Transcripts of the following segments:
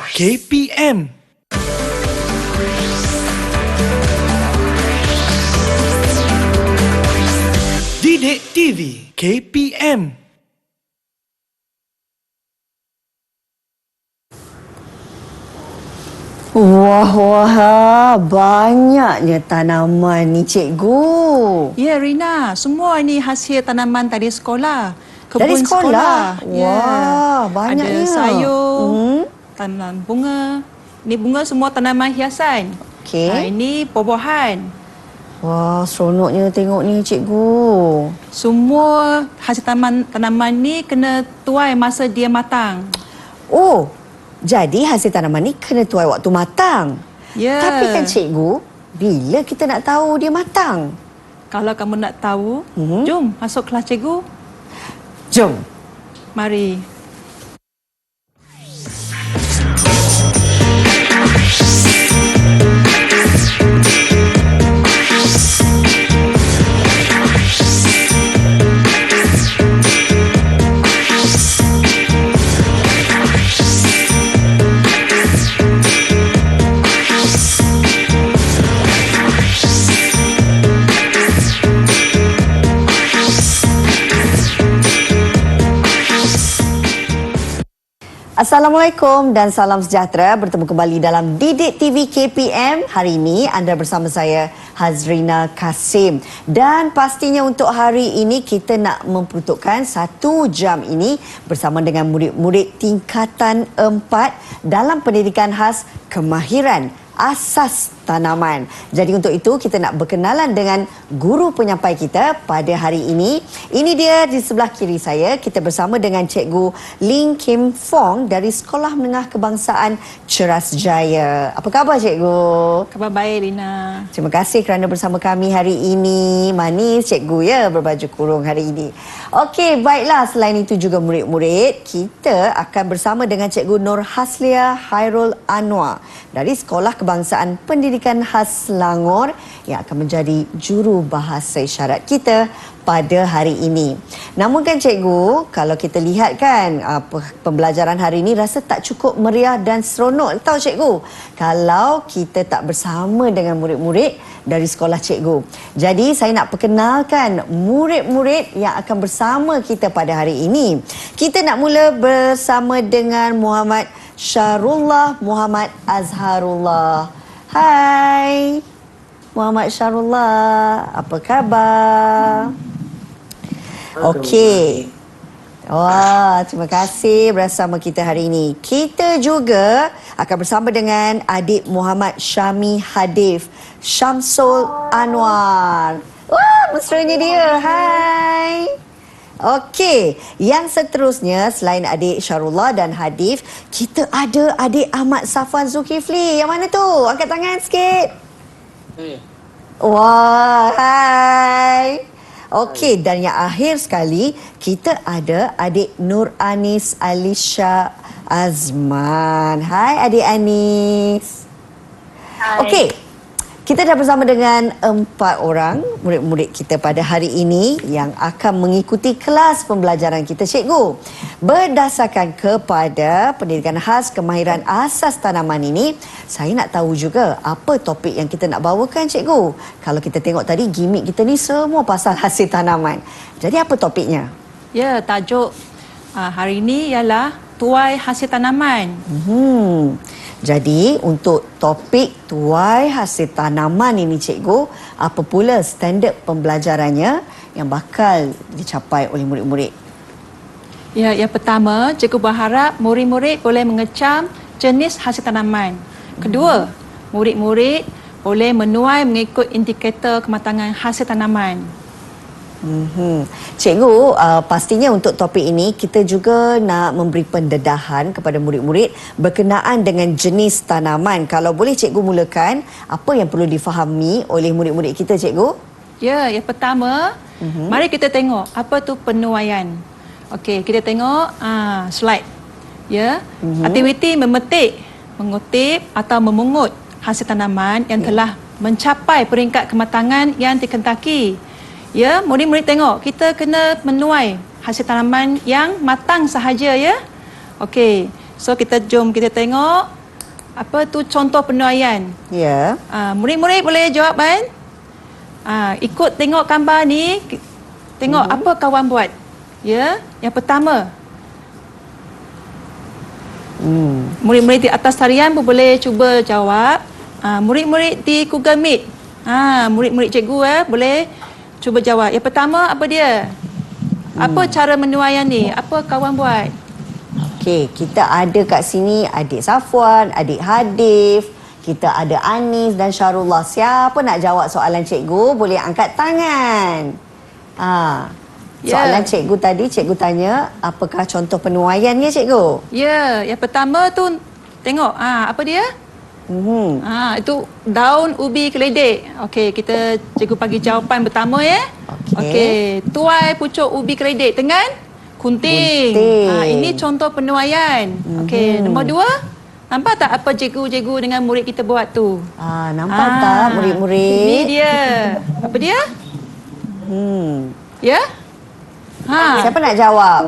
KPM. Didik TV KPM. Wah, banyaknya tanaman ni cikgu. Ya, Rina, semua ini hasil tanaman dari sekolah. Kebun Dari sekolah? Wah, banyaknya. Ada sayur, tanaman bunga. Ini bunga semua tanaman hiasan. Okey. Ini buah-buahan. Wah, seronoknya tengok ni cikgu. Semua hasil tanaman ni kena tuai masa dia matang. Oh, jadi hasil tanaman ni kena tuai waktu matang. Ya. Tapi kan cikgu, bila kita nak tahu dia matang? Kalau kamu nak tahu, jom masuk kelas cikgu. Jom. Mari. Assalamualaikum dan salam sejahtera. Bertemu kembali dalam Didik TV KPM. Hari ini anda bersama saya Hazrina Kasim. Dan pastinya untuk hari ini kita nak memperuntukkan 1 jam ini bersama dengan murid-murid tingkatan 4 dalam pendidikan khas kemahiran asas tanaman. Jadi untuk itu kita nak berkenalan dengan guru penyampai kita pada hari ini. Ini dia di sebelah kiri saya. Kita bersama dengan Cikgu Ling Kim Fong dari Sekolah Menengah Kebangsaan Ceras Jaya. Apa khabar Cikgu? Khabar baik, Rina. Terima kasih kerana bersama kami hari ini. Manis Cikgu ya berbaju kurung hari ini. Okey, baiklah. Selain itu juga murid-murid, kita akan bersama dengan Cikgu Nur Haslia Hairul Anwar dari Sekolah Kebangsaan Pendidikan Khas Selangor yang akan menjadi juru bahasa isyarat kita pada hari ini. Namun kan cikgu, kalau kita lihat kan pembelajaran hari ini rasa tak cukup meriah dan seronok. Tahu cikgu, kalau kita tak bersama dengan murid-murid dari sekolah cikgu. Jadi saya nak perkenalkan murid-murid yang akan bersama kita pada hari ini. Kita nak mula bersama dengan Muhammad Syarullah Muhammad Azharullah. Hai Muhammad Syarullah, apa khabar? Okey. Wah, terima kasih bersama kita hari ini. Kita juga akan bersama dengan adik Muhammad Syami Hadif Syamsul Anwar. Wah, mesranya dia. Hai. Okey, yang seterusnya selain adik Syarullah dan Hadif, kita ada adik Ahmad Safwan Zulkifli. Yang mana tu? Angkat tangan sikit. Wah, hai. Okey, dan yang akhir sekali, kita ada adik Nur Anis Alisha Azman. Hai adik Anis. Hai. Okey. Kita dah bersama dengan 4 orang murid-murid kita pada hari ini yang akan mengikuti kelas pembelajaran kita, cikgu. Berdasarkan kepada pendidikan khas kemahiran asas tanaman ini, saya nak tahu juga apa topik yang kita nak bawakan, cikgu. Kalau kita tengok tadi, gimmick kita ni semua pasal hasil tanaman. Jadi apa topiknya? Ya, tajuk hari ini ialah tuai hasil tanaman. Jadi untuk topik tuai hasil tanaman ini cikgu, apa pula standard pembelajarannya yang bakal dicapai oleh murid-murid? Ya, yang pertama, cikgu berharap murid-murid boleh mengecam jenis hasil tanaman. Kedua, murid-murid boleh menuai mengikut indikator kematangan hasil tanaman. Cikgu, pastinya untuk topik ini kita juga nak memberi pendedahan kepada murid-murid berkenaan dengan jenis tanaman. Kalau boleh cikgu mulakan, apa yang perlu difahami oleh murid-murid kita, cikgu? Ya, yang pertama, mari kita tengok apa tu penuaian. Okey, kita tengok slide. Ya, aktiviti memetik, mengutip atau memungut hasil tanaman yang telah mencapai peringkat kematangan yang dikendaki. Ya, murid-murid tengok, kita kena menuai hasil tanaman yang matang sahaja ya. Okey, So jom kita tengok apa tu contoh penuaian. Ya. Murid-murid boleh jawab kan? Ikut tengok gambar ni, tengok apa kawan buat. Ya, yang pertama. Murid-murid di atas talian pun boleh cuba jawab. Murid-murid di Google Meet. Murid-murid cikgu boleh cuba jawab. Yang pertama apa dia? Apa cara menuaian ni? Apa kawan buat? Okey, kita ada kat sini adik Safwan, adik Hadif, kita ada Anis dan Syarullah. Siapa nak jawab soalan cikgu boleh angkat tangan. Soalan cikgu tadi, cikgu tanya apakah contoh penuaiannya cikgu? Ya, yang pertama tu tengok apa dia? Itu daun ubi keledek. Okey, cikgu bagi jawapan pertama ya. Okey, tuai pucuk ubi keledek dengan gunting. Ini contoh penuaian. Okey, nombor 2. Nampak tak apa cikgu-cikgu dengan murid kita buat tu? Nampak tak murid-murid? Ini dia. Apa dia? Ya? Siapa nak jawab?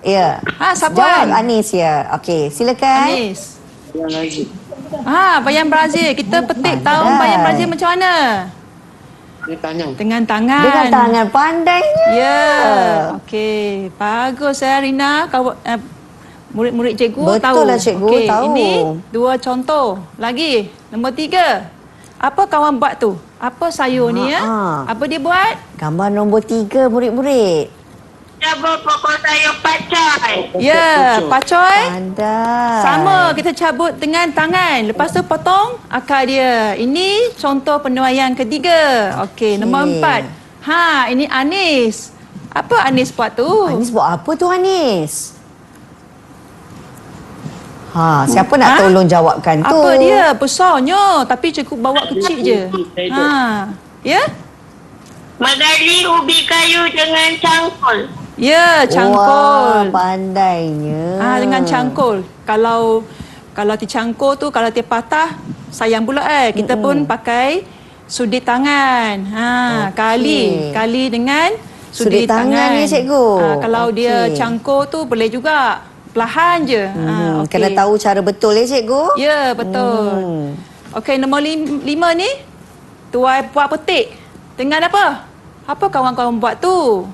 Ya. Safwan. Jawab Anis ya. Okey, silakan. Anis. Bayang Brazil. Kita petik tahu bayang Brazil macam mana? Dengan tangan. Dengan tangan, pandainya. Ya. Okey, bagus Rina. Murid-murid cikgu tahu. Betul lah cikgu tahu. Ini 2 contoh. Lagi, nombor 3. Apa kawan buat tu? Apa sayur ni ya? Apa dia buat? Gambar nombor 3 murid-murid. Cabut pokok sayur pacoy. Ya, pacoy. Pandai. Sama, kita cabut dengan tangan. Lepas tu potong akar dia. Ini contoh penuaian ketiga. Okey, nombor 4. Ini Anis. Apa Anis buat tu? Anis buat apa tu Anis? Siapa nak tolong jawabkan tu? Apa dia? Besarnya. Tapi cikgu bawa kecil je. Ya? Megali ubi kayu dengan cangkul. Ya, cangkul. Wah, pandainya. Dengan cangkul. Kalau dicangkul tu, kalau dia patah, sayang pula Kita pun pakai sudut tangan. Kali dengan sudut tangan ni cikgu. Kalau dia cangkul tu boleh juga. Perlahan je. Kena tahu cara betul ya cikgu? Ya, betul. Okey, nombor 5 ni. Tuai buat petik. Dengan apa? Apa kawan-kawan buat tu?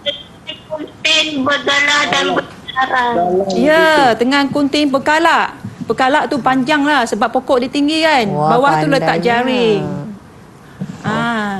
Gunting bergalah dan berdarah. Ya, dengan gunting bergalak. Bergalak tu panjang lah sebab pokok dia tinggi kan. Wah, bawah tu letak pandainya. jaring.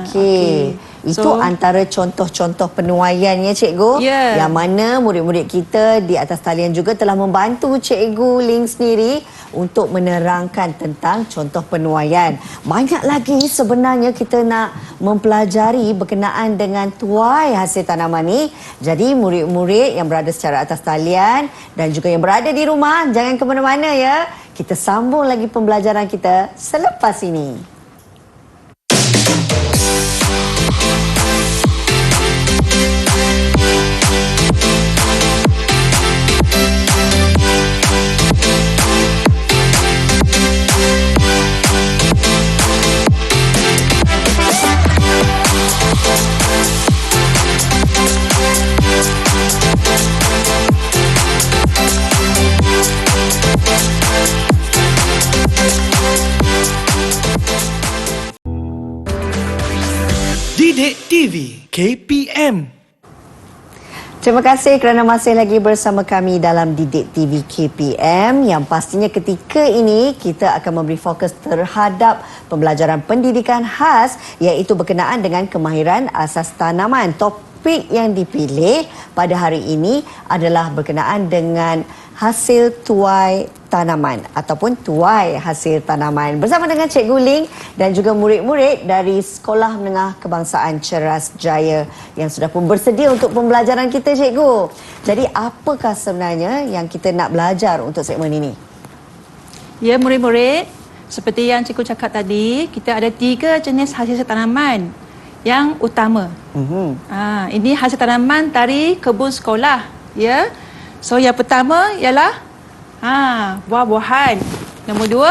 Okey. Itu antara contoh-contoh penuaiannya cikgu. Ya. Yang mana murid-murid kita di atas talian juga telah membantu cikgu Ling sendiri untuk menerangkan tentang contoh penuaian. Banyak lagi sebenarnya kita nak mempelajari berkenaan dengan tuai hasil tanaman ni. Jadi murid-murid yang berada secara atas talian dan juga yang berada di rumah, jangan ke mana-mana ya. Kita sambung lagi pembelajaran kita selepas ini. Didik TV KPM. Terima kasih kerana masih lagi bersama kami dalam Didik TV KPM yang pastinya ketika ini kita akan memberi fokus terhadap pembelajaran pendidikan khas iaitu berkenaan dengan kemahiran asas tanaman. Topik yang dipilih pada hari ini adalah berkenaan dengan hasil tuai tanaman ataupun tuai hasil tanaman bersama dengan Cikgu Ling dan juga murid-murid dari Sekolah Menengah Kebangsaan Ceras Jaya yang sudah pun bersedia untuk pembelajaran kita cikgu. Jadi apakah sebenarnya yang kita nak belajar untuk segmen ini? Ya murid-murid, seperti yang cikgu cakap tadi, kita ada 3 jenis hasil tanaman yang utama. Ini hasil tanaman dari kebun sekolah, ya. So yang pertama ialah buah-buahan. Nombor 2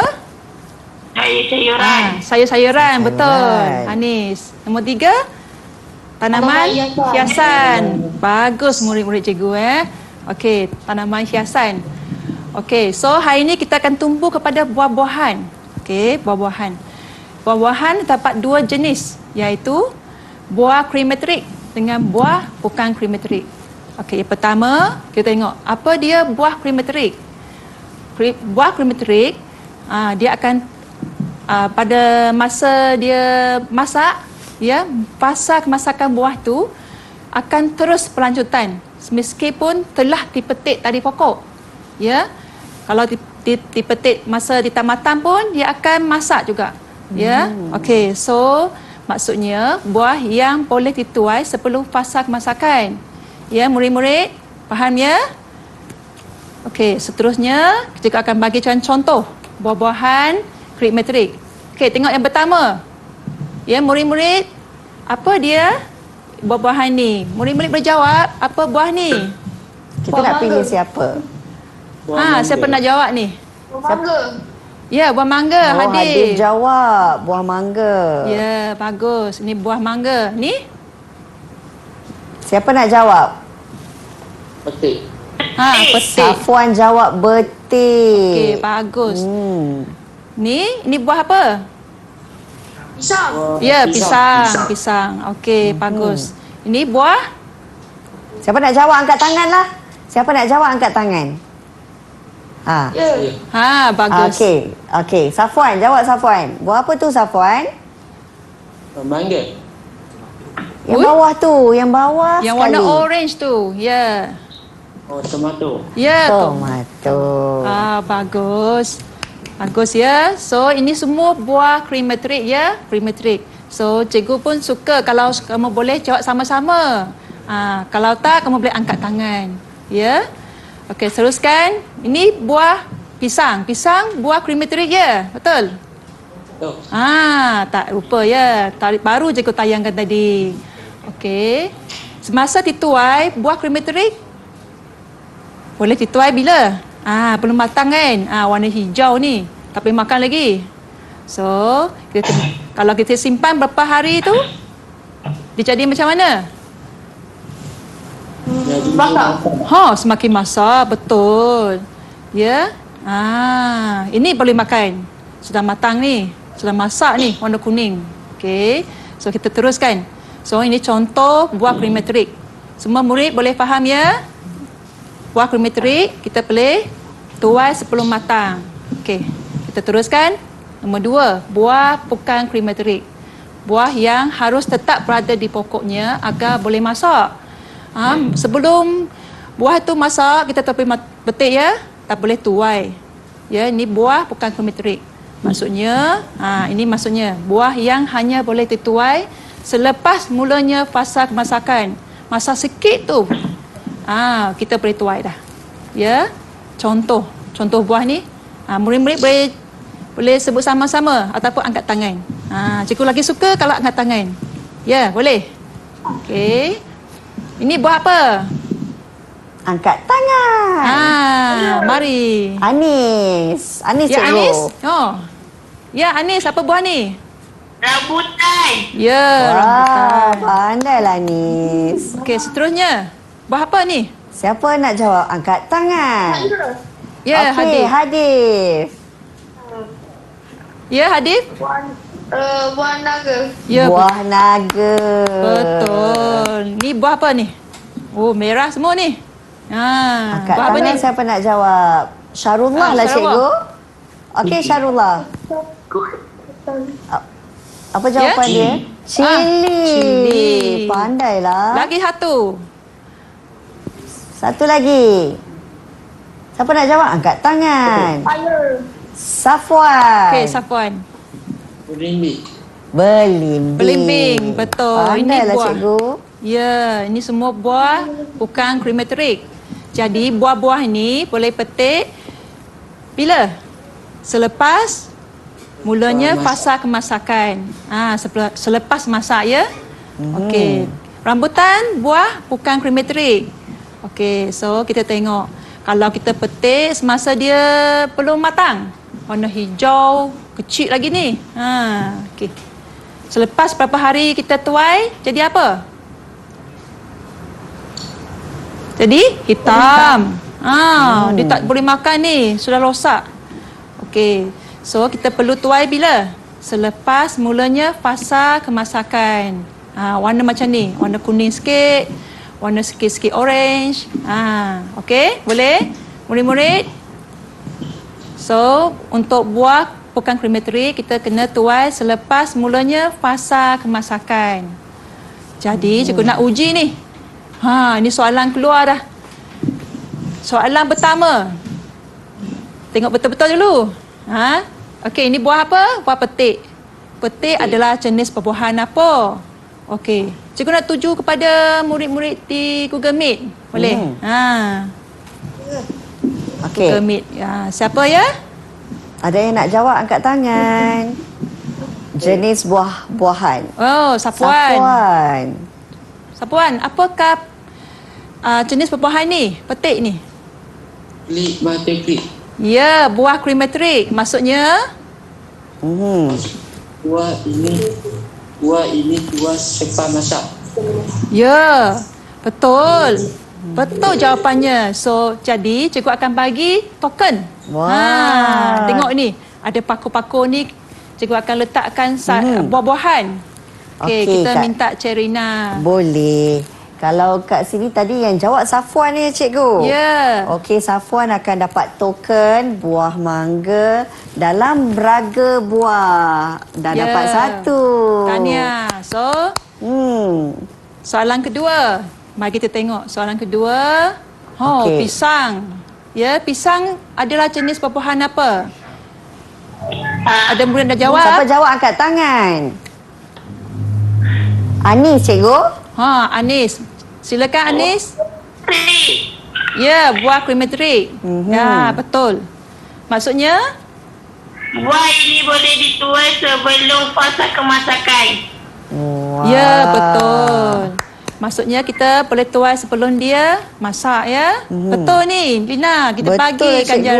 sayur-sayuran. Sayur-sayuran, betul. Anis. Nombor 3 tanaman hiasan. Bagus murid-murid cikgu Okey, tanaman hiasan. Okey, so hari ini kita akan tumpu kepada buah-buahan. Okey, buah-buahan. Buah-buahan terdapat 2 jenis, iaitu buah krimeterik dengan buah bukan krimeterik. Okey, yang pertama kita tengok apa dia buah krimeterik. Buah krimeterik dia akan pada masa dia masak, ya, fasa kemasakan buah tu akan terus berlanjutan meskipun telah dipetik dari pokok. Ya. Kalau dipetik masa di tamatan pun dia akan masak juga. Ya. Okey, so maksudnya buah yang boleh dituai sebelum fasa kemasakan. Ya, murid-murid faham ya? Okey, seterusnya kita akan bagi contoh buah-buahan krimeterik. Okey, tengok yang pertama. Ya, murid-murid, apa dia buah-buahan ni? Murid-murid berjawab, apa buah ni? Kita nak pilih siapa? Siapa nak jawab ni? Buah mangga. Ya, buah mangga, Hadif Hadif. jawab buah mangga. Ya, bagus. Ini buah mangga. Ni? Siapa nak jawab? Petik. Petik. Safwan jawab betik. Okey, bagus. Ni buah apa? Pisang. Ya, pisang. Okey, bagus. Ini buah? Siapa nak jawab angkat tangan lah. Siapa nak jawab angkat tangan? Bagus. Okey. Safwan, jawab Safwan. Buah apa tu Safwan? Mangga. Yang bawah tu, yang bawah Yang sekali. warna orange tu. Ya. Oh, tomato. Ya, Tomato. bagus. Bagus ya. So, ini semua buah krimeterik ya. Krimeterik. So, cikgu pun suka kalau kamu boleh jawab sama-sama. Kalau tak, kamu boleh angkat tangan. Ya. Okey, teruskan. Ini buah pisang. Pisang buah krimeterik ya. Betul? Oh, Tak lupa ya. Baru je kau tayangkan tadi. Okey. Semasa dituai buah krimeterik boleh dituai bila? Belum matang kan? Warna hijau ni. Tak boleh makan lagi. So, kalau kita simpan berapa hari tu, dia jadi macam mana? Semakin masak, betul. Ya. Ini boleh makan. Sudah matang ni. Sudah masak ni, warna kuning. Okey. So, kita teruskan. So, ini contoh buah krimeterik. Semua murid boleh faham ya? Buah krimeterik kita boleh tuai sebelum matang. Okey. Kita teruskan. Nombor 2, buah bukan krimeterik. Buah yang harus tetap berada di pokoknya agar boleh masak. Sebelum buah tu masak, kita tak boleh petik ya. Tak boleh tuai. Ya, ini buah bukan krimeterik. Maksudnya, ini maksudnya buah yang hanya boleh dituai selepas mulanya fasa kemasakan. Masak sikit tu, kita boleh tuai dah. Ya, contoh buah ni, murid-murid boleh sebut sama-sama ataupun angkat tangan. Cikgu lagi suka kalau angkat tangan. Ya, boleh. Okey. Ini buah apa? Angkat tangan. Mari. Anis Ya, cikgu. Anis. Ya, Anis, apa buah ni? Rambutan. Ya, Wah, rambutan. pandailah Anis. Okey, seterusnya. Buah apa ni? Siapa nak jawab? Angkat tangan. Ya, Okey, Hadif. Hadif. Ya, Hadif? Buah naga. Ya, Buah naga. betul. Ni buah apa ni? Oh, merah semua ni. Angkat Buah apa ni? tangan siapa nak jawab? Syarullah lah Syarullah. cikgu. Okey, Syarullah. Apa jawapan dia? Cili. cili. Pandailah. Lagi satu. Satu lagi. Siapa nak jawab? Angkat tangan. Safwan. Okey, Safwan. berimbing. Belimbing. Belimbing, betul. Pandailah Ini buah. cikgu. Ya, ini semua buah bukan krimeterik. Jadi buah-buah ini boleh petik bila? Selepas mulanya fasa kemasakan. Selepas masak ya. Okey. Rambutan buah bukan krimeterik. Okey, so kita tengok. Kalau kita petik semasa dia belum matang, warna hijau, kecil lagi ni. Okey. Selepas berapa hari kita tuai, jadi apa? Jadi hitam. Dia tak boleh makan ni, sudah rosak. Okey. So kita perlu tuai bila? Selepas mulanya fasa kemasakan. Warna macam ni, warna kuning sikit, warna sikit-sikit orange. Okey, boleh? Murid-murid. So, untuk buah pekan krematorik kita kena tuai selepas mulanya fasa kemasakan. Jadi, cikgu nak uji ni. Ini soalan keluar dah. Soalan pertama. Tengok betul-betul dulu. Okey, ini buah apa? Buah petik. Petik adalah jenis perbuahan apa? Okey. Cikgu nak tuju kepada murid-murid di Google Meet. Boleh? Okey. Google Meet. Siapa ya? Ada yang nak jawab, angkat tangan. Jenis buah-buahan. Oh, Sapuan. Sapuan. Sapuan, apakah jenis perbuahan ni? Petik ni. Klik mata klik. Ya, buah krematorik. Maksudnya? Buah ini buah selepas masak. Ya, betul. Betul jawapannya. So, jadi cikgu akan bagi token. Wah. Tengok ni. Ada paku-paku ni. Cikgu akan letakkan buah-buahan. Okey, kita minta Cerina. Boleh. Kalau kat sini tadi yang jawab Safwan ni cikgu. Ya. Okey, Safwan akan dapat token buah mangga dalam beraga buah. Dah dapat satu. Tahniah. So, soalan kedua. Mari kita tengok soalan kedua. Okey. Pisang. Ya, pisang adalah jenis perbuahan apa? Ada murid dah jawab? Siapa jawab angkat tangan? Anis cikgu. Anis. Silakan Anis. Klik. Ya, buah krematorik. Ya, betul. Maksudnya? Buah ini boleh dituai sebelum fasa kemasakan. Wah. Ya, betul. Maksudnya kita boleh tuai sebelum dia masak ya. Betul ni, Lina. Kita Betul, bagi ganjar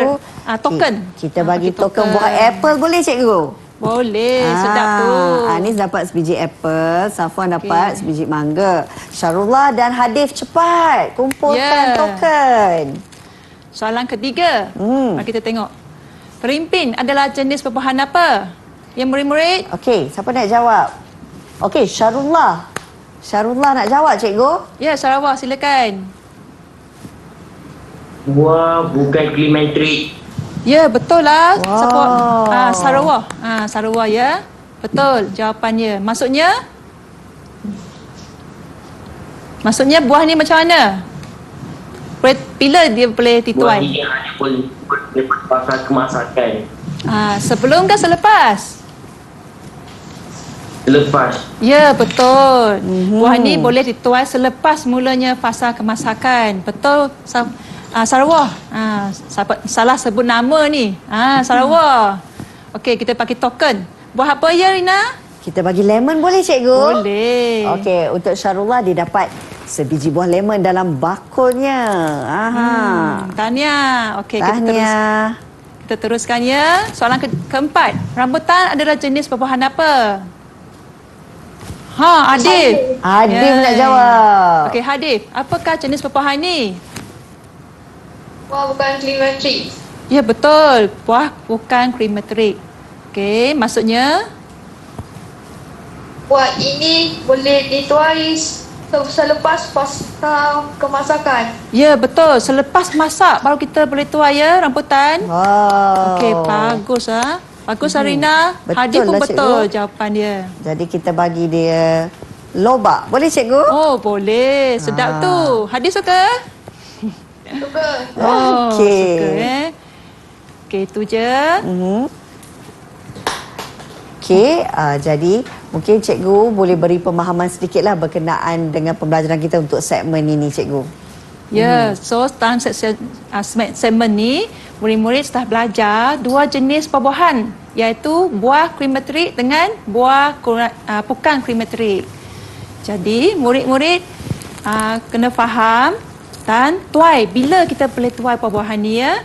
token. Kita bagi token buah apple boleh cikgu? Boleh, sedap tu. Anis dapat sebiji apple, Safwan dapat sebiji mangga. Syarullah dan Hadif cepat kumpulkan token. Soalan ketiga. Mari kita tengok. Perimpin adalah jenis perbuahan apa? Yang murid-murid? Okey, siapa nak jawab? Okey, Syarullah. Syarullah nak jawab cikgu? Ya, Sarawak silakan. Buah bukan krematorik. Ya, betul lah. Wow. Sarawak. Sarawak ya. Betul jawapannya. Maksudnya buah ni macam mana? Bila dia boleh Buah dituai? ini hanya boleh lepas fasa kemasakan. Sebelum ke selepas? Selepas. Ya, betul. Buah ni boleh dituai selepas mulanya fasa kemasakan. Betul, Sarawak. Salah sebut nama ni. Sarawak. Okey, kita bagi token. Buah apa ya, Rina? Kita bagi lemon boleh cikgu? Boleh. Okey, untuk Syarullah dia dapat sebiji buah lemon dalam bakulnya. Tahniah. Okey, Tahniah. kita teruskan ya. Soalan keempat. Rambutan adalah jenis perbuahan apa? Hadif. Hadif nak jawab. Okey, Hadif. Apakah jenis perbuahan ni? Buah bukan krematorik. Ya, betul. Buah bukan krematorik. Okey, maksudnya? Buah ini boleh dituai selepas fasa kemasakan. Ya, betul. Selepas masak baru kita boleh tuai ya rambutan. Wow. Okey, bagus ah. Bagus Arina. Betul Hadif pun lah, betul cikgu. jawapan dia. Jadi kita bagi dia lobak. Boleh cikgu? Oh, boleh. Sedap tu. Hadif suka? Suka. Oh, Okey. suka Okey, itu je. Okey, jadi mungkin cikgu boleh beri pemahaman sedikitlah berkenaan dengan pembelajaran kita untuk segmen ini cikgu. Ya, so dalam segmen ni, murid-murid telah belajar dua jenis perbuahan, iaitu buah krematorik dengan buah bukan krematorik. Jadi, murid-murid kena faham dan tuai bila kita boleh tuai perbuahan ni ya.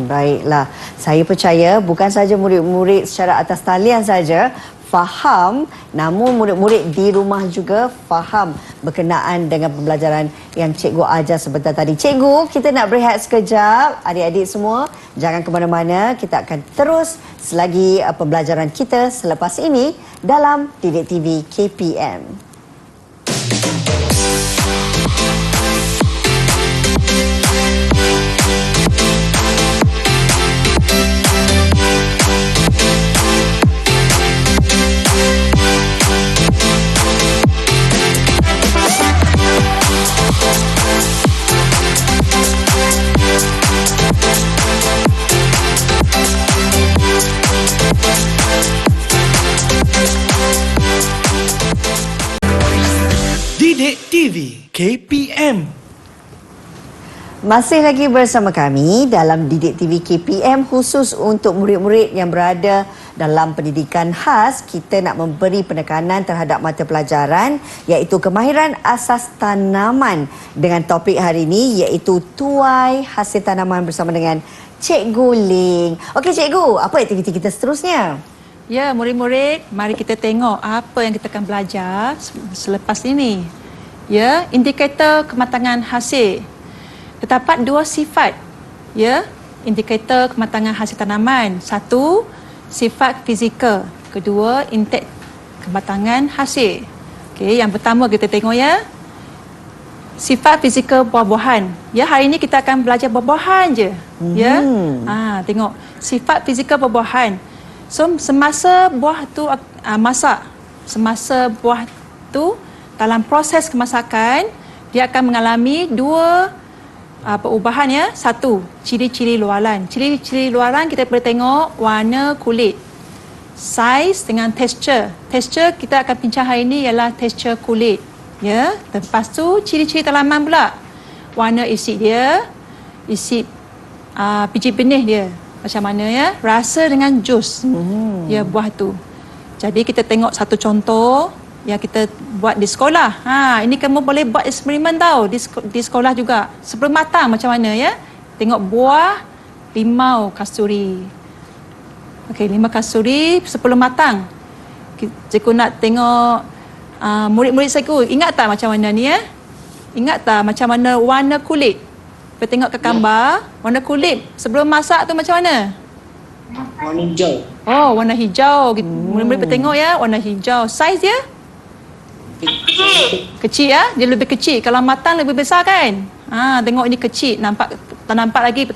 Baiklah. Saya percaya bukan saja murid-murid secara atas talian saja faham, namun murid-murid di rumah juga faham berkenaan dengan pembelajaran yang cikgu ajar sebentar tadi. Cikgu, kita nak berehat sekejap. Adik-adik semua, jangan ke mana-mana. Kita akan terus selagi pembelajaran kita selepas ini dalam Didik TV KPM. Didik TV KPM. Masih lagi bersama kami dalam Didik TV KPM khusus untuk murid-murid yang berada dalam pendidikan khas. Kita nak memberi penekanan terhadap mata pelajaran iaitu kemahiran asas tanaman dengan topik hari ini iaitu tuai hasil tanaman bersama dengan Cikgu Ling. Okey Cikgu, apa aktiviti kita seterusnya? Ya, murid-murid, mari kita tengok apa yang kita akan belajar selepas ini. Ya, indikator kematangan hasil. Terdapat dua sifat, ya, indikator kematangan hasil tanaman. Satu, sifat fizikal. Kedua, indeks kematangan hasil. Okey, yang pertama kita tengok ya. Sifat fizikal buah-buahan. Ya, hari ini kita akan belajar buah-buahan je. Ya. Tengok sifat fizikal buah-buahan. So, semasa buah tu masak, semasa buah tu dalam proses kemasakan, dia akan mengalami dua perubahan ya. Satu, ciri-ciri luaran. Ciri-ciri luaran kita boleh tengok warna kulit, saiz dengan tekstur. Tekstur kita akan bincang hari ini ialah tekstur kulit. Ya, lepas tu ciri-ciri tanaman pula. Warna isi dia, isi biji benih dia. Macam mana ya? Rasa dengan jus ya buah tu. Jadi kita tengok satu contoh yang kita buat di sekolah. Ini kamu boleh buat eksperimen tau di sekolah juga. Sebelum matang macam mana ya? Tengok buah limau kasturi. Okey, limau kasturi sebelum matang. Cikgu nak tengok murid-murid cikgu. Ingat tak macam mana ni ya? Ingat tak macam mana warna kulit? Kita tengok ke gambar, warna kulit sebelum masak tu macam mana? Warna hijau. Oh, warna hijau. Murid-murid tengok ya, warna hijau. Saiz dia? Kecil ya, dia lebih kecil. Kalau matang lebih besar kan? Tengok ini kecil. Tak nampak lagi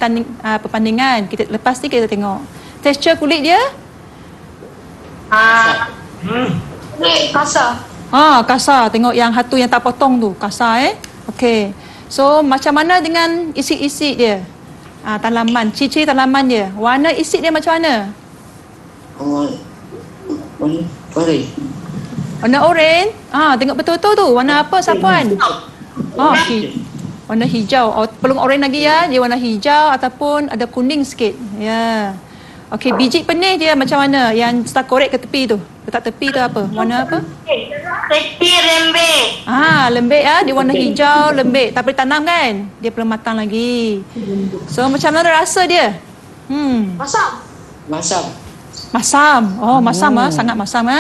perbandingan. Lepas ni kita tengok. Tekstur kulit dia? Kulit kasar. Kasar. Tengok yang hatu yang tak potong tu. Kasar Okey. So, macam mana dengan isi-isi dia? Tanaman. Ciri-ciri tanaman dia. Warna isi dia macam mana? Warna oranye. Warna oranye. Tengok betul-betul tu. Warna apa, Sapuan? Warna hijau. Pelung oranye lagi ya. Dia warna hijau ataupun ada kuning sikit. Ya. Okey, biji penih dia macam mana? Yang kita korek ke tepi tu. Letak tepi tu apa? Warna apa? Tepi lembek. Lembek ya. Dia warna hijau, lembek. Tak boleh tanam kan? Dia belum matang lagi. So, macam mana rasa dia? Masam. Masam. Masam. Oh, masam sangat masam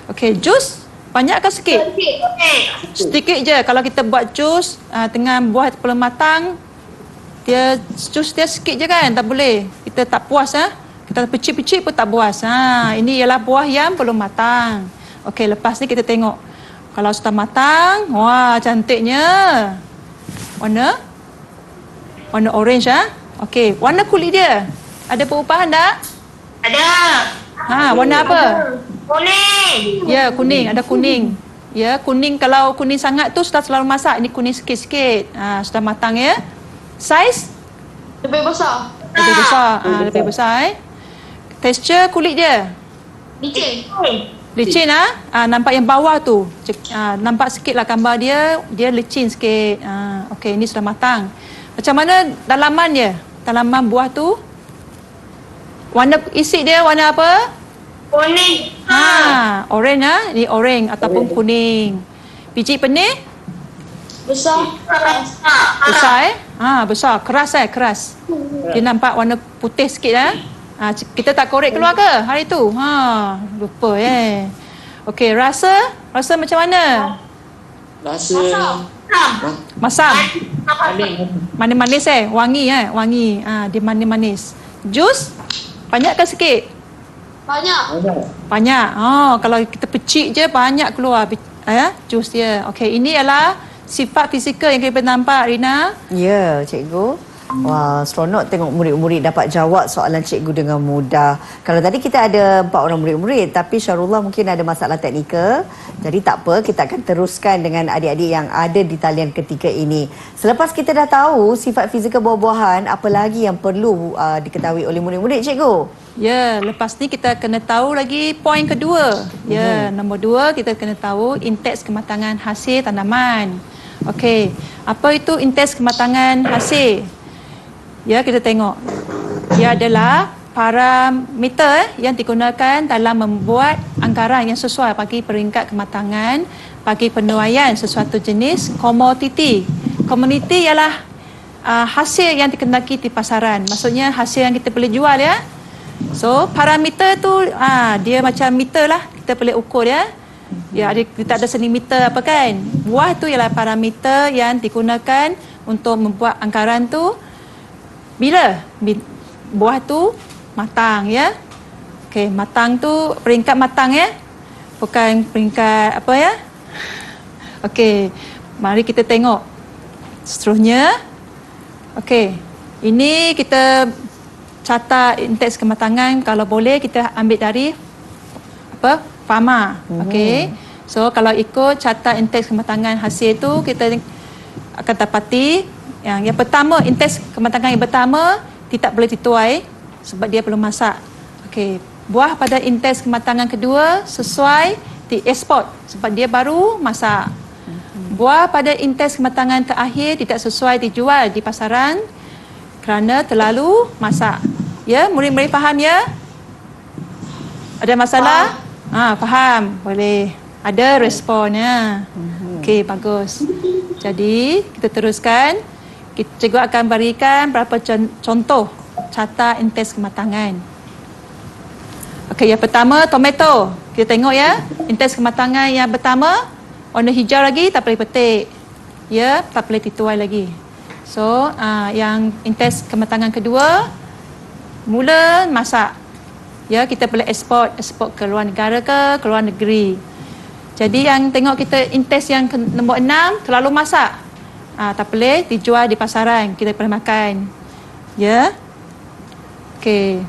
Okey, jus banyak ke sikit? Sedikit je. Kalau kita buat jus dengan buah belum matang, jus dia sikit je kan? Tak boleh. Kita tak puas Kita pecik-pecik pun tak puas. Ini ialah buah yang belum matang. Okey, lepas ni kita tengok. Kalau sudah matang, wah cantiknya. Warna orange Okey, warna kulit dia. Ada perubahan tak? Ada. Warna apa? Kuning. Ya, kuning. Ada kuning. Ya, kuning kalau kuning sangat tu sudah selalu masak. Ini kuning sikit-sikit. Sudah matang ya. Saiz? Lebih besar. Lebih besar. Lebih besar tekstur kulit dia? Licin. Licin nampak yang bawah tu. Nampak sikitlah gambar dia. Dia licin sikit. Okey, ini sudah matang. Macam mana dalaman dia? Dalaman buah tu? Warna isi dia warna apa? Kuning. Orange Ini orange ataupun kuning. Biji penih? Besar. Besar besar. Keras keras. Dia nampak warna putih sikit Kita tak korek keluar ke hari tu? Lupa Okey, rasa macam mana? Rasa Masam. manis. Manis-manis wangi wangi. Dia manis-manis. Jus banyak ke sikit? Banyak. Banyak. Kalau kita pecik je banyak keluar jus dia. Okey, ini ialah sifat fizikal yang kita nampak, Rina. Ya, cikgu. Wah, seronok tengok murid-murid dapat jawab soalan cikgu dengan mudah. Kalau tadi kita ada 4 orang murid-murid, tapi Syarullah mungkin ada masalah teknikal. Jadi tak apa, kita akan teruskan dengan adik-adik yang ada di talian ketika ini. Selepas kita dah tahu sifat fizikal buah-buahan, apa lagi yang perlu diketahui oleh murid-murid, cikgu? Ya, lepas ni kita kena tahu lagi poin kedua. Ya, nombor 2 kita kena tahu indeks kematangan hasil tanaman. Okey, apa itu indeks kematangan hasil? Ya, kita tengok. Ia adalah parameter yang digunakan dalam membuat anggaran yang sesuai bagi peringkat kematangan, bagi penuaian sesuatu jenis komoditi. Komoditi ialah hasil yang dikendaki di pasaran. Maksudnya hasil yang kita boleh jual ya. So, parameter tu dia macam meter lah. Kita boleh ukur dia. Ya, kita ada seni meter apa kan. Buah tu ialah parameter yang digunakan untuk membuat anggaran tu bila buah tu matang ya. Okey, matang tu peringkat matang ya. Bukan peringkat apa ya. Okey, mari kita tengok seterusnya. Okey, ini kita catat indeks kematangan, kalau boleh kita ambil dari Fama. Okey. So kalau ikut catat indeks kematangan hasil tu, kita akan dapati yang pertama, indeks kematangan yang pertama tidak boleh dituai sebab dia belum masak. Okey, buah pada indeks kematangan kedua sesuai diekspor sebab dia baru masak. Buah pada indeks kematangan terakhir tidak sesuai dijual di pasaran kerana terlalu masak. Ya, murid-murid faham ya? Ada masalah? Faham. Boleh. Ada respon ya. Okey, bagus. Jadi, kita teruskan. Cikgu akan berikan beberapa contoh catat indeks kematangan. Okey, yang pertama tomato. Kita tengok ya, indeks kematangan yang pertama warna hijau lagi tak boleh petik. Ya, tak boleh dituai lagi. So, yang indeks kematangan kedua mula masak. Ya, kita boleh ekspor ke luar negara ke luar negeri. Jadi yang tengok kita indeks yang nombor 6 terlalu masak. Tak boleh dijual di pasaran, kita boleh makan. Ya. Okey.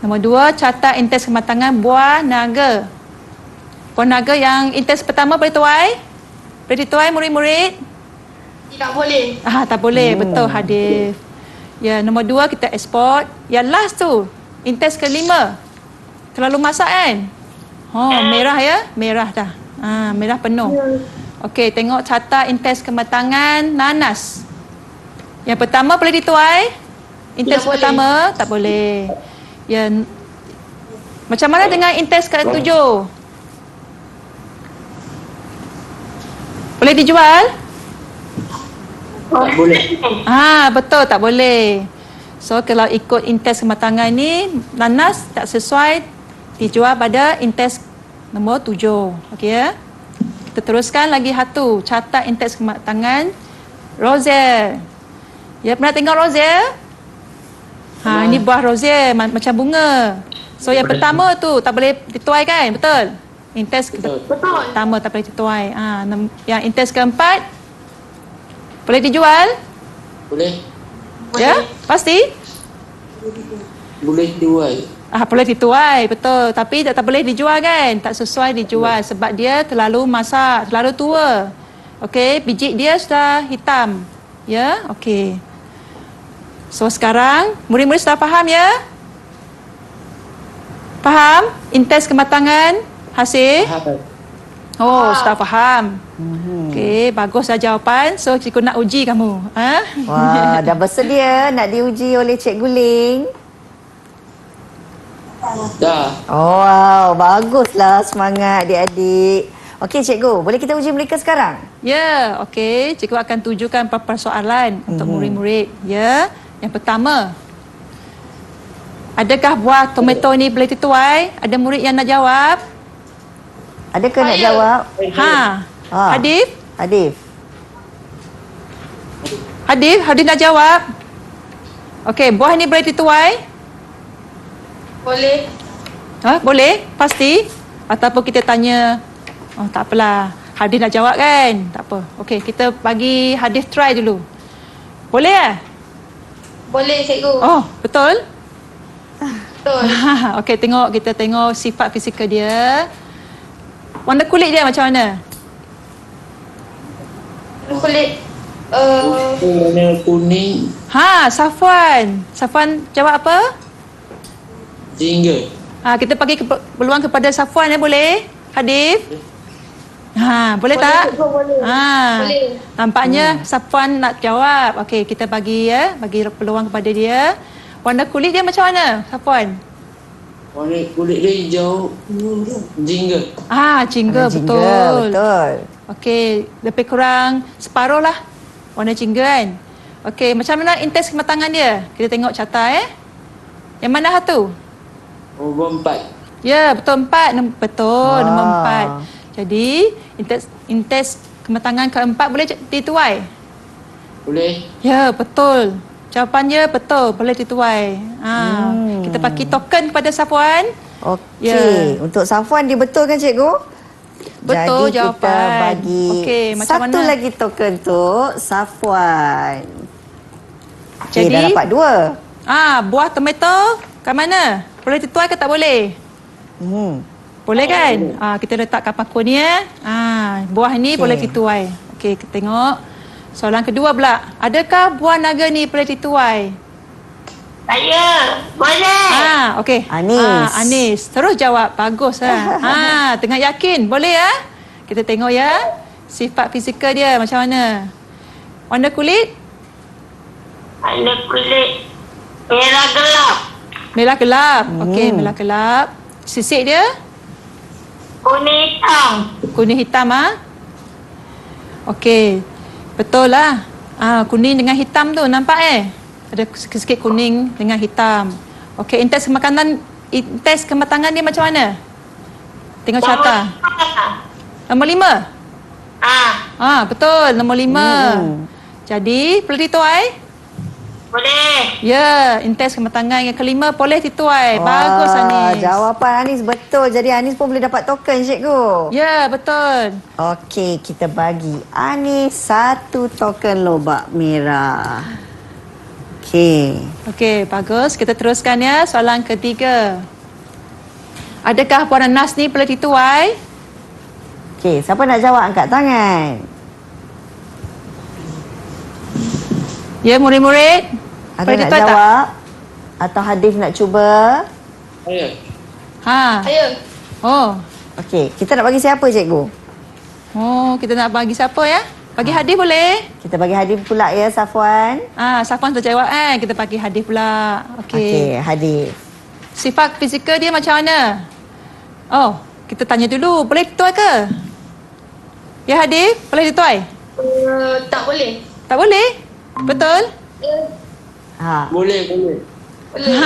Nombor 2, catat indeks kematangan buah naga. Buah naga yang indeks pertama boleh tuai? Boleh dituai murid-murid? Tidak boleh. Tak boleh, betul Hadif. Ya, nombor 2 kita ekspor. Yang last tu, indeks kelima. Terlalu masak kan? Merah ya? Merah dah. Merah penuh. Okey, tengok catat indeks kematangan nanas. Yang pertama boleh dituai? Indeks pertama tak boleh. Ya. Macam mana dengan indeks ke-7? Boleh dijual? Tak boleh. Betul, tak boleh. So, kalau ikut indeks kematangan ni, nanas tak sesuai dijual pada indeks nombor 7. Okey ya? Kita teruskan lagi satu, catat indeks kematangan roselle. Ya, pernah tengok roselle? Ini buah roselle macam bunga. So yang pertama tu tak boleh dituai kan? Betul? Indeks pertama tak boleh dituai. Yang indeks keempat boleh dijual? Boleh. Ya, pasti? Boleh dijual. Boleh dituai, betul. Tapi tak boleh dijual kan? Tak sesuai dijual sebab dia terlalu masak, terlalu tua. Okey, biji dia sudah hitam. Ya, okey. So sekarang, murid-murid sudah faham ya? Faham? Indeks kematangan hasil? Sudah faham. Okey, baguslah jawapan. So cikgu nak uji kamu. Wah, dah bersedia nak diuji oleh Cikgu Ling? Dah. Wow, baguslah semangat adik-adik. Okey cikgu, boleh kita uji mereka sekarang? Ya, okey. Cikgu akan tujukan beberapa soalan untuk murid-murid. Ya, yang pertama. Adakah buah tomato ni boleh dituai? Ada murid yang nak jawab? Adakah nak Saya. jawab? Ha. Hadif? Hadif. Hadif nak jawab? Okey, buah ni boleh dituai? Boleh. Boleh? Pasti? Ataupun kita tanya, oh tak apalah, Hadif nak jawab kan? Tak apa. Okey, kita bagi Hadif try dulu. Boleh? Boleh, cikgu. Oh, betul? Betul. Okey, kita tengok sifat fizikal dia. Warna kulit dia macam mana? Kulit. Warna kuning. Safwan. Safwan jawab apa? Jingga. Kita bagi peluang kepada Safwan boleh? Hadif? Boleh tak? Cikgu, boleh. Boleh. Nampaknya Safwan nak jawab. Okey, kita bagi peluang kepada dia. Warna kulit dia macam mana, Safwan? Warna kulit dia hijau. Jingga. Jingga, betul. Betul. Okey, lebih kurang separuh lah warna jingga kan. Okey, macam mana indeks kematangan dia? Kita tengok carta Yang mana satu? Nombor 4. Ya, betul 4. Betul, nombor 4. Ah. Jadi, indeks kematangan keempat boleh dituai? Boleh. Ya, betul. Jawapannya betul, boleh dituai. Kita bagi token kepada Safwan. Okey. Ya. Untuk Safwan dibetulkan cikgu? Betul Jadi jawapan. kita bagi Okey, macam satu mana? lagi token untuk Safwan. Okey, Jadi- dah dapat 2. Buah tomato kat mana? Boleh dituai ke tak boleh? Boleh kan? Kita letak kat paku ni buah ni Okey. boleh dituai. Okey, kita tengok. Soalan kedua pula. Adakah buah naga ni boleh dituai? Saya. Boleh. Okey. Anis. Anis. Terus jawab. Bagus tengah yakin. Boleh ya? Kita tengok ya. Sifat fizikal dia macam mana? Warna kulit? Warna kulit. Merah gelap. Merah gelap. Okey, merah gelap. Sisik dia? Kuning hitam. Kuning hitam Okey. Betul lah. Kuning dengan hitam tu nampak Ada sikit-sikit kuning dengan hitam. Okey, indeks kematangan dia macam mana? Tengok carta. Nombor 5. Betul, nombor 5. Jadi, boleh dituai? Boleh. Ya, indeks kematangan yang kelima boleh dituai. Bagus Anis. Jawapan Anis betul. Jadi Anis pun boleh dapat token cikgu. Ya, betul. Okey, kita bagi Anis 1 token lobak merah. Okey, bagus. Kita teruskan ya. Soalan ketiga. Adakah buah nanas ni boleh dituai? Okey, siapa nak jawab angkat tangan. Ya, murid-murid. Ada Boleh nak dituai tak? jawab? Atau Hadif nak cuba? Saya. Saya. Okey, kita nak bagi siapa cikgu? Kita nak bagi siapa ya? Bagi Hadif boleh? Kita bagi Hadif pula ya, Safwan. Safwan terjawab Kita bagi Hadif pula. Okey, Hadif. Sifat fizikal dia macam mana? Kita tanya dulu. Boleh dituai ke? Ya Hadif, boleh dituai? Tak boleh. Tak boleh? Betul? Boleh. Boleh.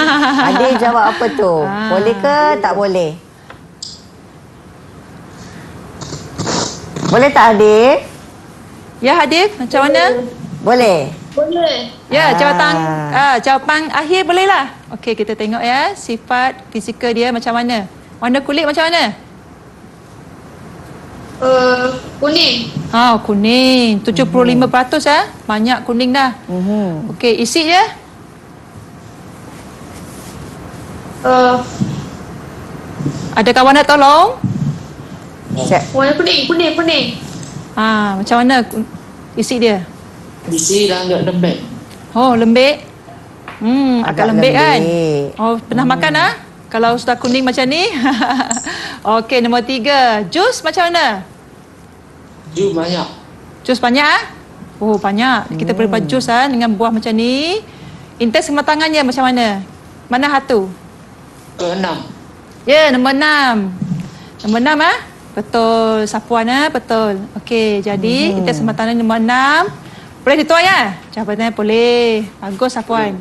Hadif jawab apa tu? Boleh ke tak boleh? Boleh tak Hadif? Ya Hadif, macam mana? Boleh. Boleh. Ya, jawapan akhir bolehlah. Okey, kita tengok ya. Sifat fizikal dia macam mana? Warna kulit macam mana? Kuning. Kuning. 75% Banyak kuning dah. Okey, isi je. Ada kawan nak tolong? Warna kuning. Macam mana isi dia? Isi dah agak lembek. Lembek. Agak lembek kan? Pernah makan kalau sudah kuning macam ni? Okey, nombor 3. Jus macam mana? Jus banyak. Jus banyak banyak. Kita boleh buat jus dengan buah macam ni. Indeks kematangannya macam mana? Mana satu? Ke-6. Ya, nombor 6. Nombor 6 Betul. Safwan betul. Okey, jadi indeks kematangan nombor 6. Boleh dituai Jawapannya boleh. Bagus Safwan.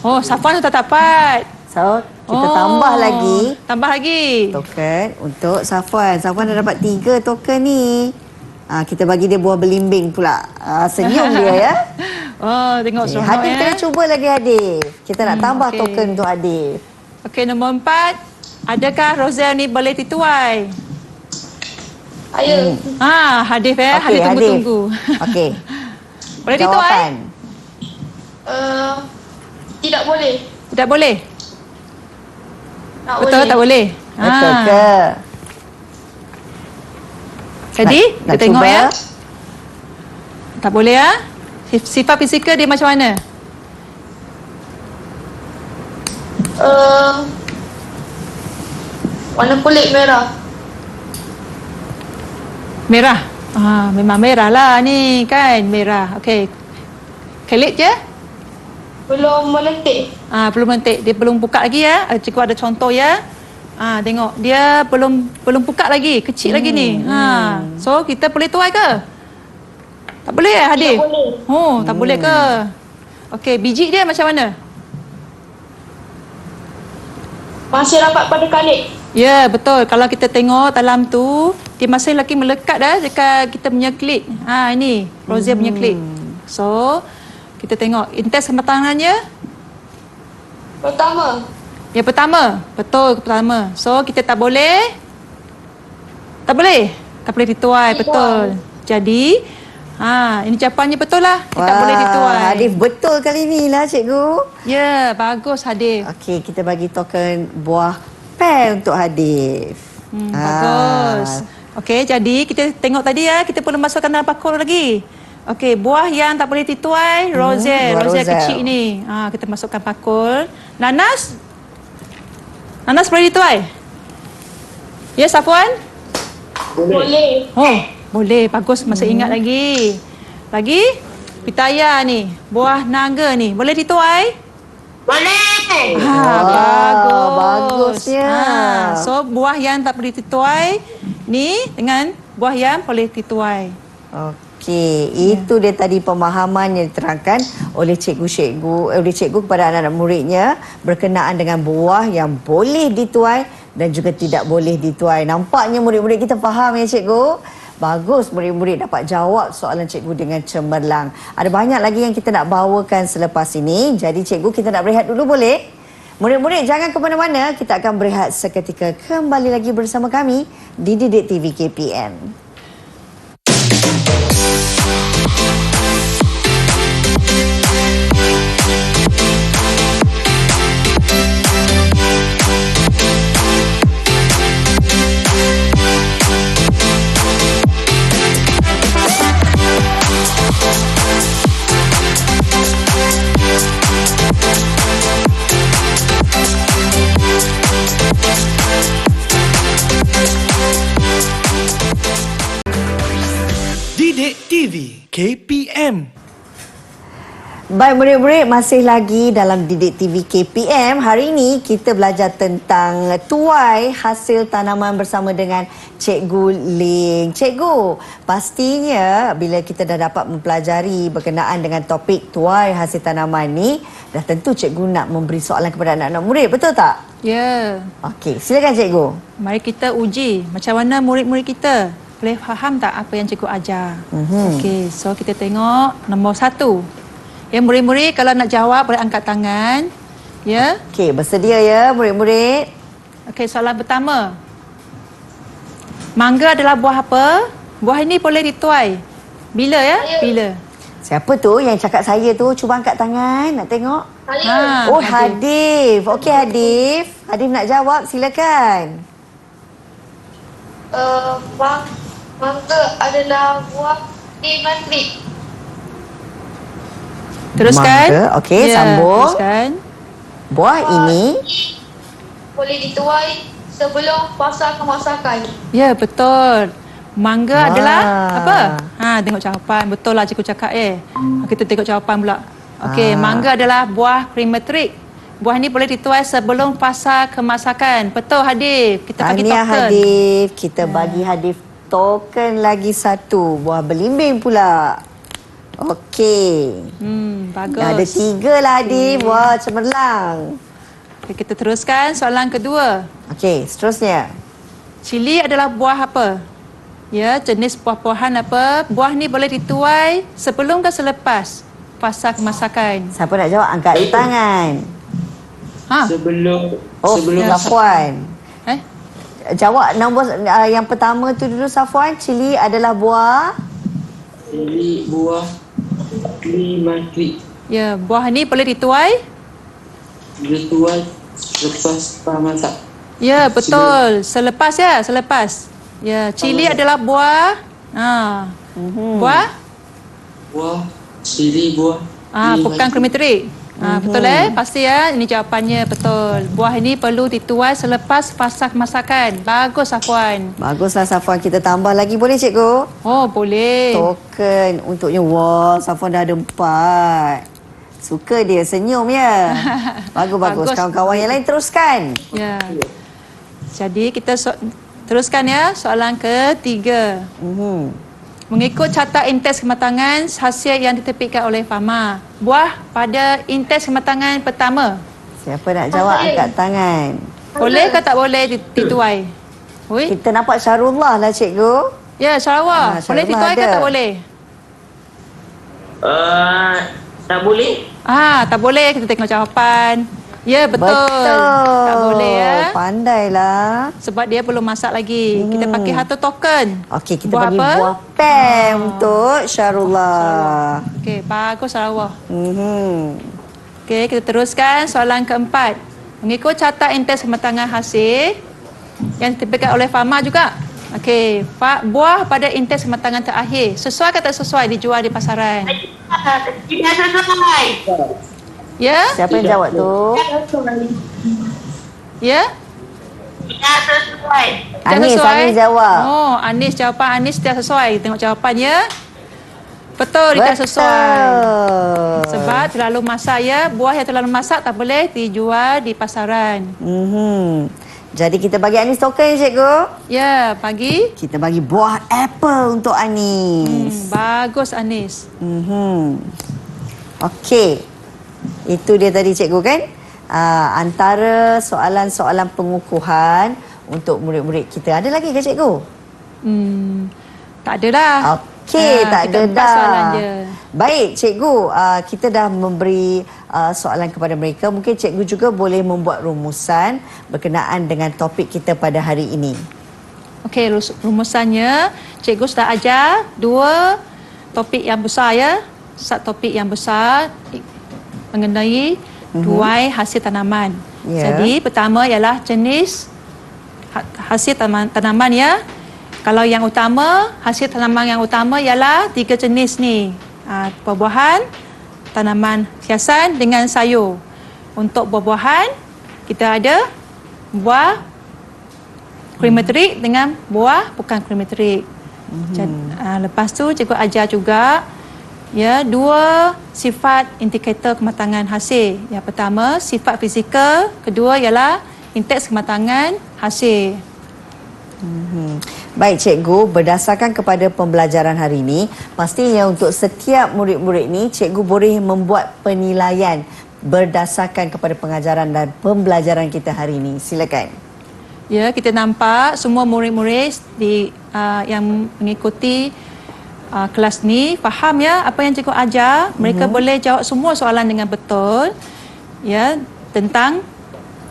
Oh, Safwan tu tak dapat. So, kita tambah lagi Tambah lagi. token untuk Safwan. Safwan dah dapat 3 token ni. Kita bagi dia buah belimbing pula. Senyum dia ya. Oh, tengok Okay, seronok Hadif ya. kena cuba lagi Hadif. Kita nak tambah okey. token untuk Hadif. Okey, nombor 4. Adakah Rosel ni boleh dituai? Ayo. Hadif ya. Okey, Hadif tunggu-tunggu. Okey. Boleh dituai? Jawapan. Tidak boleh. Tak boleh. Tak Betul boleh. tak boleh? Betul ke? Jadi, Nak kita tengok cuba? ya. Tak boleh ya. Sifat fizikal dia macam mana? Warna kulit merah. Merah. Memang merah lah ni kan. Merah. Okey. Kelit je? Belum melentik. Belum mentik. Dia belum buka lagi ya. Cikgu ada contoh ya. Tengok. Dia belum buka lagi. Kecil lagi ni. So, kita boleh tuai ke? Tak boleh Hadif? Tidak boleh. Oh, tak boleh ke? Okey. Biji dia macam mana? Masih rapat pada kalit. Ya, betul. Kalau kita tengok dalam tu, dia masih lagi melekat dekat kita punya klit. Ini. Rosel punya klit. So, kita tengok. Indeks kematangannya? Pertama. Yang pertama. Betul, pertama. So, kita tak boleh? Tak boleh? Tak boleh dituai. Tidak. Betul. Jadi, ini jawapannya betul lah. Kita tak boleh dituai. Hadif betul kali ni lah cikgu. Ya, bagus Hadif. Okey, kita bagi token buah pel untuk Hadif. Bagus. Okey, jadi kita tengok tadi ya, kita perlu masukkan dalam pakul lagi. Okey, buah yang tak boleh dituai, Rosel. buah Rosel Rosel. kecil ni. Kita masukkan pakul. Nanas? Nanas boleh dituai? Ya, Safwan? Boleh. Oh, boleh. Bagus, masih ingat lagi. Lagi? Pitaya ni, buah naga ni, boleh dituai? Boleh. Bagusnya. So, buah yang tak boleh dituai ni dengan buah yang boleh dituai. Okey, itu dia tadi pemahaman yang diterangkan oleh cikgu kepada anak-anak muridnya berkenaan dengan buah yang boleh dituai dan juga tidak boleh dituai. Nampaknya murid-murid kita faham ya cikgu. Bagus murid-murid dapat jawab soalan cikgu dengan cemerlang. Ada banyak lagi yang kita nak bawakan selepas ini. Jadi cikgu, kita nak berehat dulu boleh? Murid-murid jangan ke mana-mana. Kita akan berehat seketika, kembali lagi bersama kami di Didik TV KPM. Didik TV KPM. Baik murid-murid, masih lagi dalam Didik TV KPM. Hari ini kita belajar tentang tuai hasil tanaman bersama dengan Cikgu Ling. Cikgu, pastinya bila kita dah dapat mempelajari berkenaan dengan topik tuai hasil tanaman ni, dah tentu cikgu nak memberi soalan kepada anak-anak murid, betul tak? Ya. Okey, silakan cikgu. Mari kita uji macam mana murid-murid kita boleh faham tak apa yang cikgu ajar. Okey, so kita tengok nombor 1. Ya, murid-murid kalau nak jawab boleh angkat tangan. Ya. Okey, bersedia ya murid-murid? Okey, soalan pertama. Mangga adalah buah apa? Buah ini boleh dituai. Bila ya? Bila? Siapa tu yang cakap saya tu? Cuba angkat tangan, nak tengok. Saya. Oh, Hadif. Okey, Hadif. Hadif nak jawab, silakan. Mangga adalah buah matrik. Teruskan. Mangga, okey, sambung. Teruskan. Buah ini Boleh dituai sebelum fasa kemasakan. Ya, betul. Mangga adalah apa? Tengok jawapan. Betul lah cikgu cakap Kita tengok jawapan pula. Okey, mangga adalah buah primatrik. Buah ni boleh dituai sebelum fasa kemasakan. Betul Hadif. Kita bagi tahniah token. Hadif. Kita bagi Hadif token lagi 1. Buah belimbing pula. Okey. Bagus. Ada 3 lah, Adi. Wah, cemerlang. Okay, kita teruskan soalan kedua. Okey, seterusnya. Cili adalah buah apa? Ya, jenis buah-buahan apa? Buah ni boleh dituai sebelum ke selepas fasa kemasakan. Siapa nak jawab? Angkat tangan. Ha? Sebelum Oh, sebelum Safwan. Jawab nombor yang pertama tu dulu, Safwan. Cili adalah buah. cili buah matrik Ya, buah ni boleh dituai? dituai lepas masak. Ya, betul. Selepas ya, selepas. Ya, cili adalah buah. Buah? Buah cili buah. Bukan krematorik. Betul pasti ya. Ini jawapannya betul. Buah ini perlu dituai selepas fasa kemasakan. Bagus, Safwan. Baguslah, Safwan. Kita tambah lagi boleh, Cikgu? Oh, boleh. Token untuknya. Wah, Safwan dah ada 4. Suka dia, senyum ya. Bagus. Kawan-kawan yang lain teruskan. Ya. Jadi kita teruskan ya soalan ketiga. Mengikut carta indeks kematangan hasil yang diterbitkan oleh Fama, buah pada indeks kematangan pertama Siapa nak jawab? Angkat tangan. boleh ke tak boleh dituai? Oi? Kita nampak Syarullah lah, Cikgu. Ya, Sarawak. Boleh Sarawak dituai ke ada. tak boleh? Tak boleh. Tak boleh. Kita tengok jawapan. Ya, betul. Tak boleh ya. Pandailah. Sebab dia belum masak lagi. Kita pakai satu token. Okey, kita Buah bagi apa? buah pem untuk Syarullah. Okey, bagus Sarawak. Mhm. Okey, kita teruskan soalan keempat. Mengikut carta indeks kematangan hasil yang diterbitkan oleh Fama juga. Okey, buah pada indeks kematangan terakhir sesuai ke tak sesuai dijual di pasaran? Tidak sesuai. Ya? Siapa yang jawab tu? Ya? Tidak sesuai. Tidak Anis, sesuai? Anis jawab. Oh, Anis jawapan Anis tidak sesuai. Tengok jawapannya. Betul, tidak sesuai. Sebab terlalu masak ya. Buah yang terlalu masak tak boleh dijual di pasaran. Jadi kita bagi Anis token, Cikgu. Ya, pagi. Kita bagi buah apple untuk Anis. Bagus Anis. Okey. Itu dia tadi, Cikgu, kan? Antara soalan-soalan pengukuhan untuk murid-murid kita. Ada lagi ke, Cikgu? Tak ada dah. Okey, tak kita ada buka dah. soalan je. Baik, Cikgu. Kita dah memberi soalan kepada mereka. Mungkin Cikgu juga boleh membuat rumusan berkenaan dengan topik kita pada hari ini. Okey, rumusannya cikgu sudah ajar 2 topik yang besar ya. Satu topik yang besar mengenai tuai hasil tanaman. Ya. Jadi pertama ialah jenis hasil tanaman ya. Kalau yang utama, hasil tanaman yang utama ialah 3 jenis ni. Buah-buahan, tanaman hiasan dengan sayur. Untuk buah-buahan, kita ada buah krematorik dengan buah bukan krematorik. Lepas tu cikgu ajar juga ya 2 sifat indikator kematangan hasil. Yang pertama sifat fizikal, kedua ialah indeks kematangan hasil. Baik, Cikgu, berdasarkan kepada pembelajaran hari ini, pastinya untuk setiap murid-murid ni, Cikgu boleh membuat penilaian berdasarkan kepada pengajaran dan pembelajaran kita hari ini. Silakan. Ya, kita nampak semua murid-murid yang mengikuti kelas ni faham ya apa yang cikgu ajar. Mereka boleh jawab semua soalan dengan betul ya tentang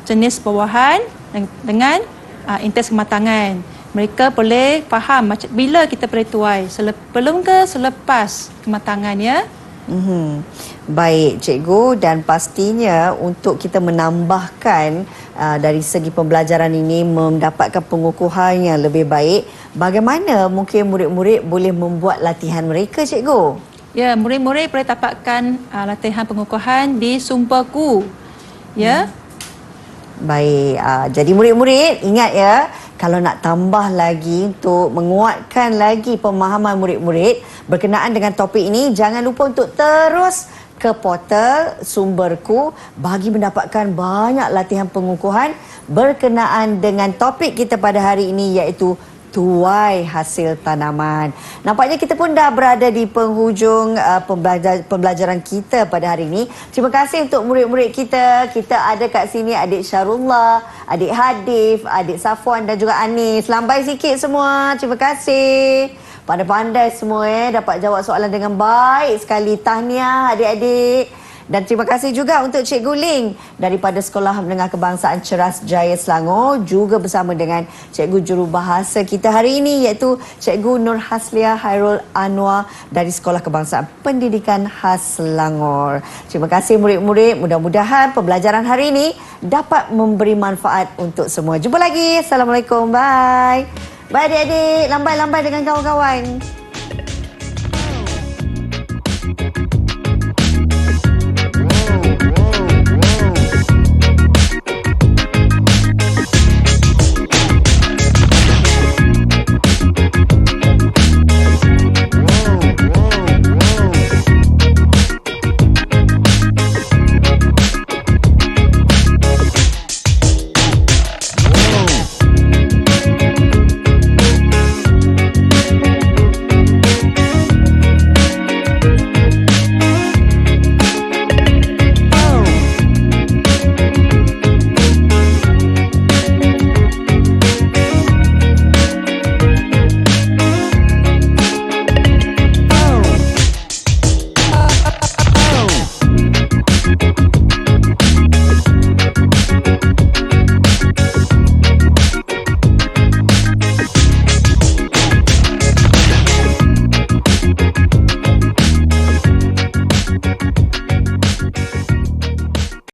jenis buah-buahan dengan indeks kematangan. Mereka boleh faham bila kita boleh tuai, sebelum ke selepas kematangan ya. Baik, Cikgu, dan pastinya untuk kita menambahkan dari segi pembelajaran ini mendapatkan pengukuhan yang lebih baik, bagaimana mungkin murid-murid boleh membuat latihan mereka, Cikgu? Ya, murid-murid boleh dapatkan latihan pengukuhan di sumberku. Ya. Baik, jadi murid-murid ingat ya, kalau nak tambah lagi untuk menguatkan lagi pemahaman murid-murid berkenaan dengan topik ini, jangan lupa untuk terus ke portal Sumberku bagi mendapatkan banyak latihan pengukuhan berkenaan dengan topik kita pada hari ini, iaitu tuai hasil tanaman. Nampaknya kita pun dah berada di penghujung pembelajaran kita pada hari ini. Terima kasih untuk murid-murid kita. Kita ada kat sini adik Syarullah, adik Hadif, adik Safwan dan juga Anis. Lambai sikit semua. Terima kasih. Pandai-pandai semua dapat jawab soalan dengan baik sekali. Tahniah adik-adik. Dan terima kasih juga untuk Cikgu Ling daripada Sekolah Menengah Kebangsaan Ceras Jaya Selangor, juga bersama dengan Cikgu Jurubahasa kita hari ini iaitu Cikgu Nur Hasliah Hairul Anwar dari Sekolah Kebangsaan Pendidikan Khas Selangor. Terima kasih murid-murid, mudah-mudahan pembelajaran hari ini dapat memberi manfaat untuk semua. Jumpa lagi. Assalamualaikum. Bye. Bye adik-adik. Lambai-lambai dengan kawan-kawan.